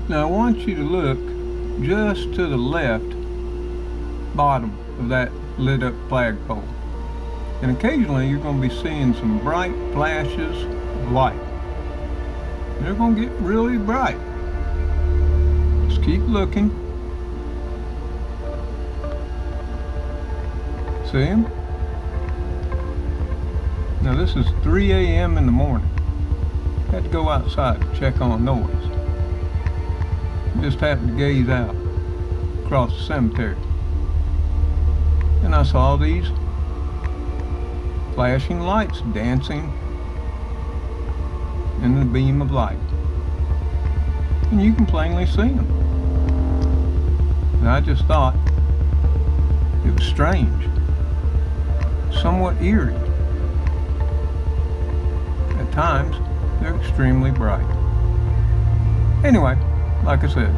Now I want you to look just to the left bottom of that lit up flagpole. And occasionally you're going to be seeing some bright flashes of light. They're going to get really bright. Just keep looking. See them? Now this is 3 a.m. in the morning. Had to go outside to check on noise. Just happened to gaze out across the cemetery. And I saw these flashing lights dancing in the beam of light. And you can plainly see them. And I just thought it was strange, somewhat eerie. At times, they're extremely bright. Anyway, like I said,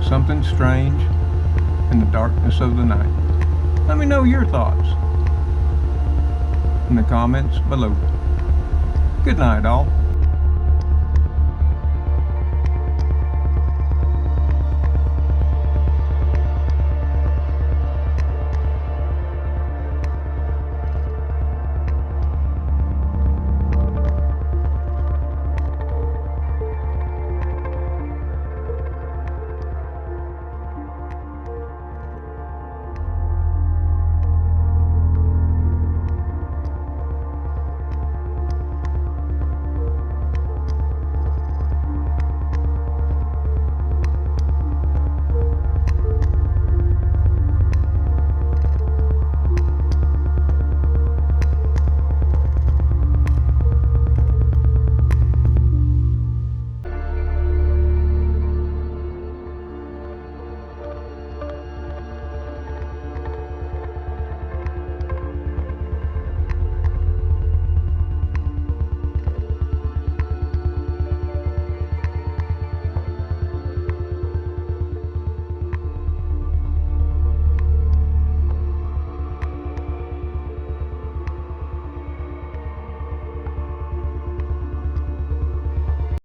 something strange in the darkness of the night. Let me know your thoughts in the comments below. Good night, all.